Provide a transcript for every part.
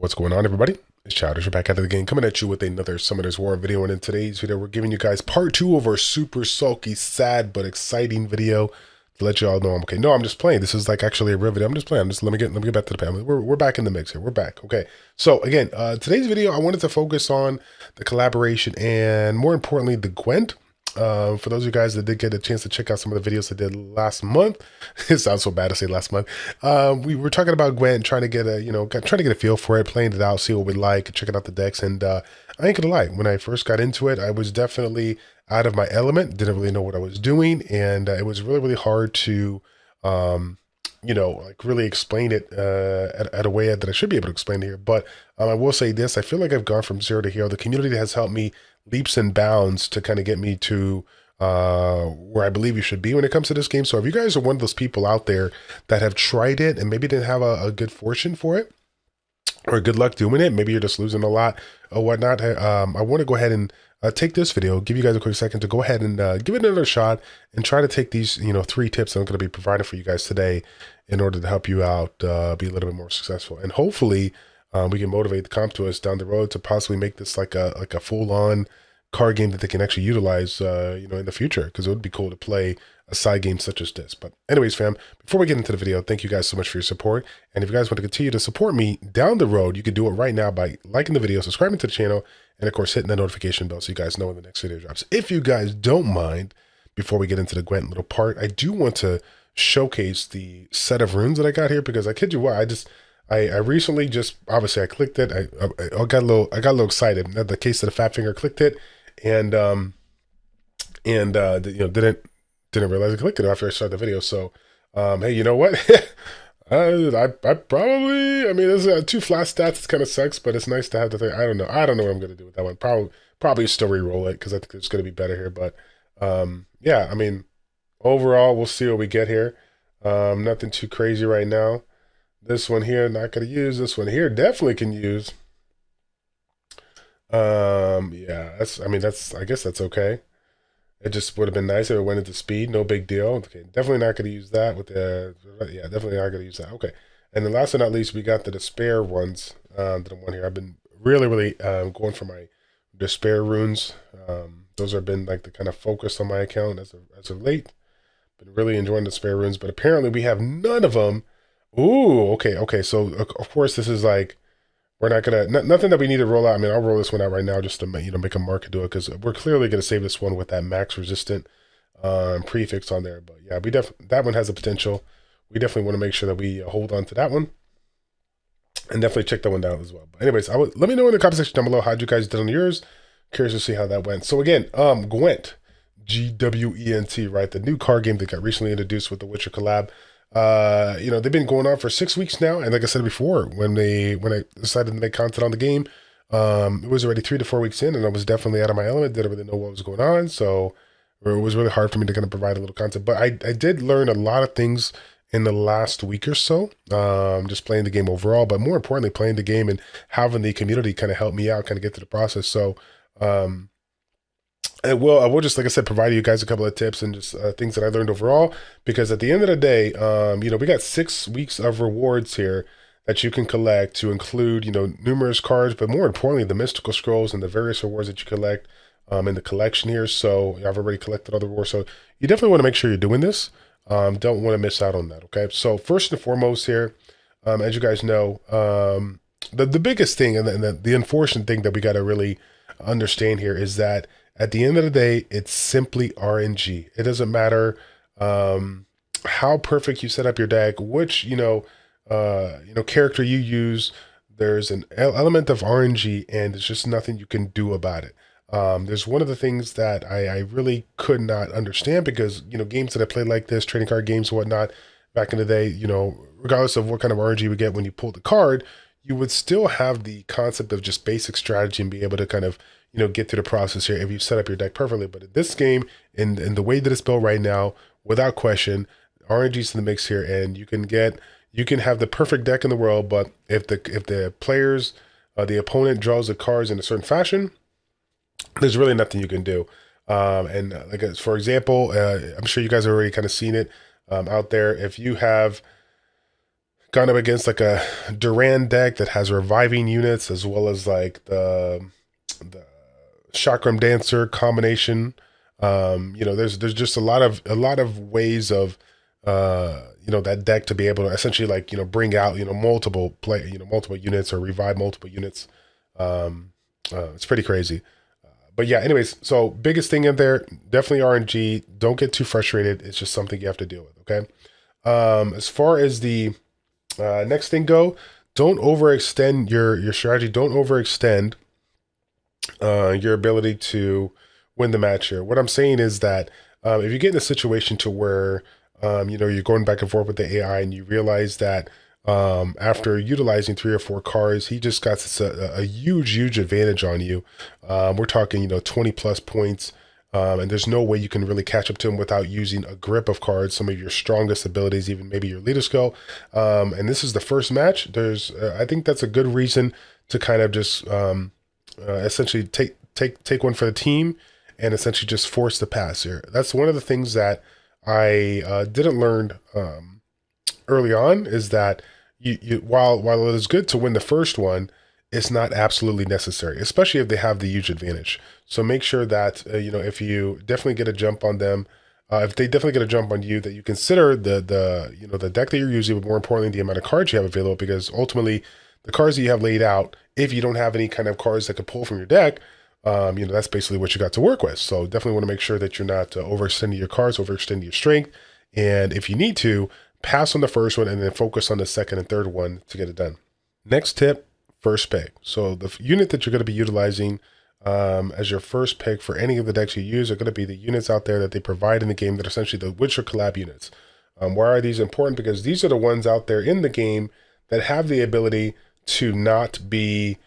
What's going on, everybody? It's Childish. We're back out of the game, coming at you with another Summoners War video. And in today's video, we're giving you guys part 2 of our super sulky, sad, but exciting video to let you all know I'm okay. No, I'm just playing. This is like actually a real video. I'm just playing. Let me get back to the family. We're back in the mix here. We're back. Okay. So again, today's video, I wanted to focus on the collaboration and more importantly, the Gwent. For those of you guys that did get a chance to check out some of the videos I did last month, it sounds so bad to say last month. We were talking about Gwent, trying to get a feel for it, playing it out, see what we like, checking out the decks. And I ain't gonna lie, when I first got into it, I was definitely out of my element, didn't really know what I was doing, and it was really, really hard to, like really explain it at a way that I should be able to explain it here. But I will say this, I feel like I've gone from zero to hero. The community has helped me leaps and bounds to kind of get me to where I believe you should be when it comes to this game. So if you guys are one of those people out there that have tried it and maybe didn't have a good fortune for it or good luck doing it, maybe you're just losing a lot or whatnot, I want to go ahead and take this video, give you guys a quick second to go ahead and give it another shot and try to take these 3 tips I'm going to be providing for you guys today in order to help you out be a little bit more successful. And hopefully we can motivate the comp to us down the road to possibly make this like a full-on card game that they can actually utilize, in the future, because it would be cool to play a side game such as this. But anyways, fam, before we get into the video, thank you guys so much for your support. And if you guys want to continue to support me down the road, you can do it right now by liking the video, subscribing to the channel, and of course hitting the notification bell so you guys know when the next video drops. If you guys don't mind, before we get into the Gwent little part, I do want to showcase the set of runes that I got here, because I kid you what, I recently just, obviously I clicked it. I got a little excited. The case of the fat finger, clicked it, and didn't realize I clicked it after I started the video. So, hey, you know what? I probably, I mean, this 2 flat stats. It kind of sucks, but it's nice to have the thing. I don't know what I'm gonna do with that one. Probably still re-roll it because I think it's gonna be better here. But yeah, I mean, overall, we'll see what we get here. Nothing too crazy right now. This one here, not going to use. This one here, definitely can use. Yeah, I guess that's okay. It just would have been nice if it went into speed. No big deal. Okay, definitely not going to use that with the, yeah, definitely not going to use that. Okay. And then last but not least, we got the despair ones, the one here. I've been really going for my despair runes. Those have been like the kind of focus on my account as of late. Been really enjoying the despair runes, but apparently we have none of them. Ooh, okay. So of course this is like, we're not gonna, nothing that we need to roll out. I mean, I'll roll this one out right now just to make a mark and do it, because we're clearly gonna save this one with that max resistant prefix on there. But yeah, that one has a potential. We definitely want to make sure that we hold on to that one, and definitely check that one out as well. But anyways, let me know in the comment section down below how you guys did on yours. Curious to see how that went. So again, Gwent, Gwent, right? The new card game that got recently introduced with the Witcher collab. They've been going on for 6 weeks now, and like I said before, when I decided to make content on the game, it was already 3 to 4 weeks in, and I was definitely out of my element, didn't really know what was going on, so it was really hard for me to kind of provide a little content. But I did learn a lot of things in the last week or so, just playing the game overall, but more importantly, playing the game and having the community kind of help me out, kind of get through the process. So I will just, like I said, provide you guys a couple of tips and just things that I learned overall, because at the end of the day, we got 6 weeks of rewards here that you can collect, to include, numerous cards, but more importantly, the mystical scrolls and the various rewards that you collect in the collection here. So I've already collected all the rewards. So you definitely want to make sure you're doing this. Don't want to miss out on that. Okay. So first and foremost here, as you guys know, the biggest thing and the unfortunate thing that we got to really understand here is that at the end of the day, it's simply RNG. It doesn't matter how perfect you set up your deck, which character you use. There's an element of RNG, and there's just nothing you can do about it. There's one of the things that I really could not understand, because games that I played like this, trading card games and whatnot, back in the day, regardless of what kind of RNG we get when you pull the card, you would still have the concept of just basic strategy and be able to kind of get through the process here if you set up your deck perfectly. But in this game, in the way that it's built right now, without question, RNG's in the mix here, and you can have the perfect deck in the world, but if the players, the opponent draws the cards in a certain fashion, there's really nothing you can do. Like for example, I'm sure you guys have already kind of seen it out there. If you have gone up against like a Duran deck that has reviving units as well as like the Chakram Dancer combination. There's just a lot of ways of that deck to be able to essentially like bring out multiple units or revive multiple units. It's pretty crazy. But yeah, anyways, so biggest thing in there, definitely RNG. Don't get too frustrated. It's just something you have to deal with. Okay. As far as the next thing go, don't overextend your strategy. Don't overextend your ability to win the match here. What I'm saying is that if you get in a situation to where you're going back and forth with the AI and you realize that after utilizing 3 or 4 cards, he just got a huge advantage on you. We're talking 20 plus points. And there's no way you can really catch up to him without using a grip of cards, some of your strongest abilities, even maybe your leader skill. And this is the first match. I think that's a good reason to kind of just essentially take one for the team and essentially just force the pass here. That's one of the things that I didn't learn early on, is that while it is good to win the first one, it's not absolutely necessary, especially if they have the huge advantage. So make sure that, if you definitely get a jump on them, if they definitely get a jump on you, that you consider the deck that you're using, but more importantly, the amount of cards you have available, because ultimately the cards that you have laid out, if you don't have any kind of cards that could pull from your deck, that's basically what you got to work with. So definitely want to make sure that you're not overextending your cards, overextending your strength. And if you need to, pass on the first one and then focus on the second and third one to get it done. Next tip, first pick. So the unit that you're going to be utilizing as your first pick for any of the decks you use are going to be the units out there that they provide in the game that are essentially the Witcher collab units. Why are these important? Because these are the ones out there in the game that have the ability to not be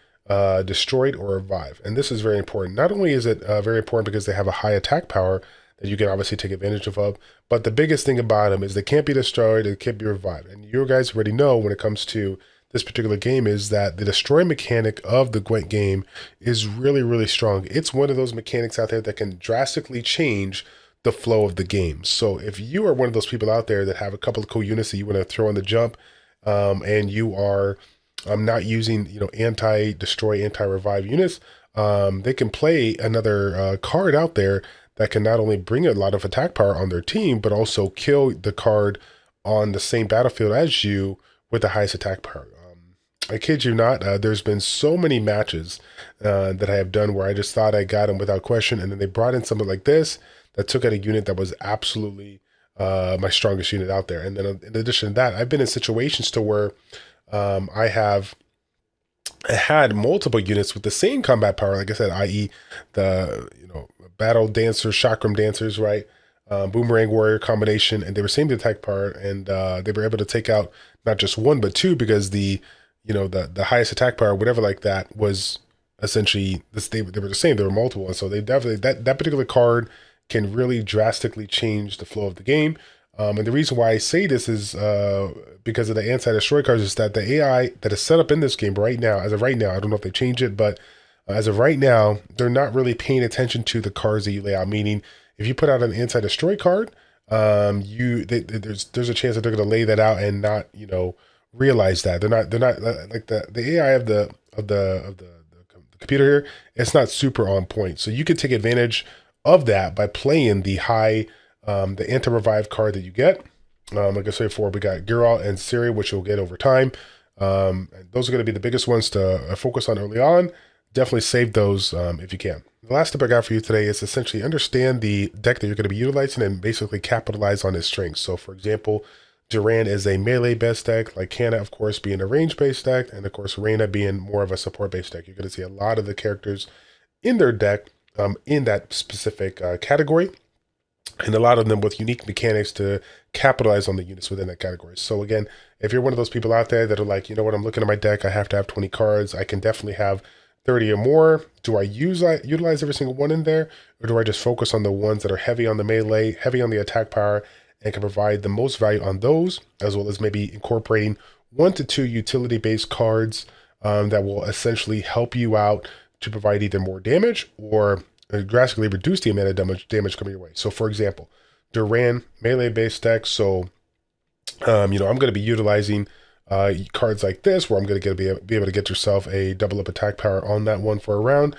destroyed or revive. And this is very important. Not only is it very important because they have a high attack power that you can obviously take advantage of, but the biggest thing about them is they can't be destroyed, they can't be revived. And you guys already know when it comes to this particular game is that the destroy mechanic of the Gwent game is really strong. It's one of those mechanics out there that can drastically change the flow of the game. So if you are one of those people out there that have a couple of cool units that you want to throw on the jump, and you are not using anti-destroy, anti-revive units, they can play another card out there that can not only bring a lot of attack power on their team, but also kill the card on the same battlefield as you with the highest attack power. I kid you not, there's been so many matches that I have done where I just thought I got them without question, and then they brought in something like this that took out a unit that was absolutely my strongest unit out there. And then in addition to that, I've been in situations to where I had multiple units with the same combat power, like I said, i.e. the battle dancers, chakram dancers, right? Boomerang warrior combination, and they were same attack power, and they were able to take out not just one but two, because the highest attack power, whatever like that, was essentially this. They were the same. There were multiple, and so they definitely that particular card can really drastically change the flow of the game. And the reason why I say this is because of the anti-destroy cards, is that the AI that is set up in this game right now, as of right now, I don't know if they change it, but as of right now, they're not really paying attention to the cards that you lay out. Meaning, if you put out an anti-destroy card, there's a chance that they're going to lay that out and not realize that they're not like the AI of the computer here. It's not super on point, so you could take advantage of that by playing the the anti-revive card that you get. Like I said before, we got Geralt and Ciri, which you'll get over time. And those are going to be the biggest ones to focus on early on. Definitely save those if you can. The last tip I got for you today is essentially understand the deck that you're going to be utilizing and basically capitalize on its strengths. So for example, Duran is a melee-based deck, like Canna, of course, being a range-based deck, and of course, Reyna being more of a support-based deck. You're going to see a lot of the characters in their deck in that specific category, and a lot of them with unique mechanics to capitalize on the units within that category. So again, if you're one of those people out there that are like, I'm looking at my deck, I have to have 20 cards, I can definitely have 30 or more. Do I utilize every single one in there, or do I just focus on the ones that are heavy on the melee, heavy on the attack power, and can provide the most value on those, as well as maybe incorporating 1 to 2 utility-based cards that will essentially help you out to provide either more damage or drastically reduce the amount of damage coming your way. So for example, Duran, melee-based deck, so I'm going to be utilizing cards like this, where I'm going to be able to get yourself a double up attack power on that one for a round.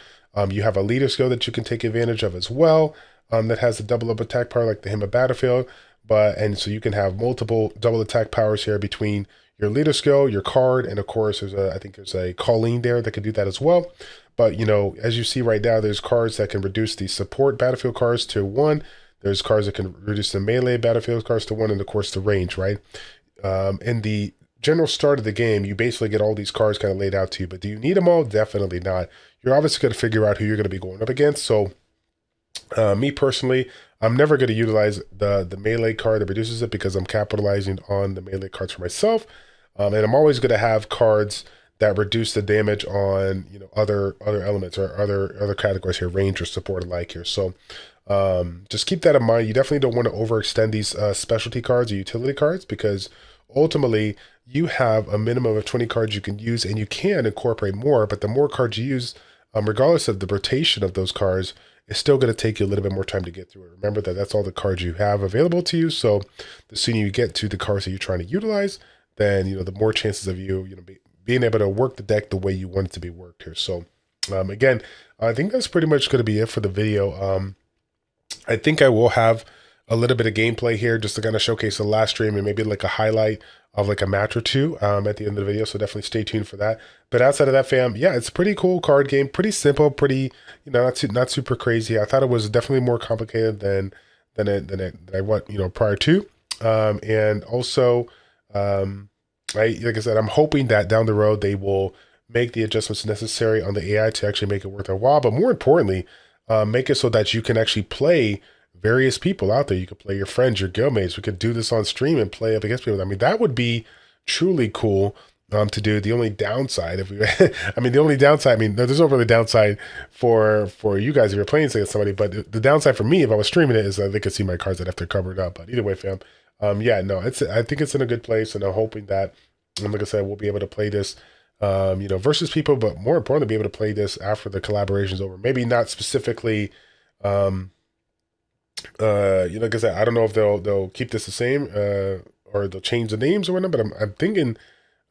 You have a leader skill that you can take advantage of as well, that has a double up attack power like the Hymn of Battlefield. And so you can have multiple double attack powers here between your leader skill, your card, and of course I think there's a Colleen there that can do that as well. But you know, as you see right now, there's cards that can reduce the support battlefield cards to 1. There's cards that can reduce the melee battlefield cards to 1, and of course the range, right? In the general start of the game, you basically get all these cards kind of laid out to you, but do you need them all? Definitely not. You're obviously going to figure out who you're going to be going up against. So me personally, I'm never going to utilize the melee card that reduces it, because I'm capitalizing on the melee cards for myself. And I'm always going to have cards that reduce the damage on, you know, other elements or other categories here, range or support alike here. So just keep that in mind. You definitely don't want to overextend these specialty cards or utility cards, because ultimately you have a minimum of 20 cards you can use, and you can incorporate more, but the more cards you use, regardless of the rotation of those cards, it's still going to take you a little bit more time to get through it. Remember that that's all the cards you have available to you. So the sooner you get to the cards that you're trying to utilize, then, you know, the more chances of you know, being able to work the deck the way you want it to be worked here. So again, I think that's pretty much going to be it for the video. I think I will have a little bit of gameplay here just to kind of showcase the last stream, and maybe like a highlight of like a match or two at the end of the video. So definitely stay tuned for that. But outside of that, fam, yeah, it's a pretty cool card game, pretty simple, pretty, you know, not super crazy. I thought it was definitely more complicated than I what, you know, prior to. And also, like I said, I'm hoping that down the road they will make the adjustments necessary on the AI to actually make it worth their while. But more importantly, make it so that you can actually play various people out there. You could play your friends, your guildmates. We could do this on stream and play up against people. I mean, that would be truly cool to do. The only downside, if we, I mean, the only downside, I mean, there's no really downside for you guys if you're playing against somebody, but the downside for me, if I was streaming it, is that they could see my cards that have to cover it up. But either way, fam, yeah, no, I think it's in a good place, and I'm hoping that, like I said, we'll be able to play this, you know, versus people, but more importantly, be able to play this after the collaboration's over. Maybe not specifically, you know, like I said, I don't know if they'll keep this the same, or they'll change the names or whatnot, but I'm thinking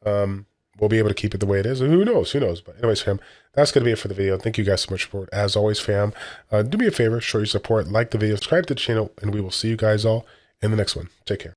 we'll be able to keep it the way it is. Who knows? But anyways, fam, that's going to be it for the video. Thank you guys so much for it. As always, fam, do me a favor, show your support, like the video, subscribe to the channel, and we will see you guys all in the next one. Take care.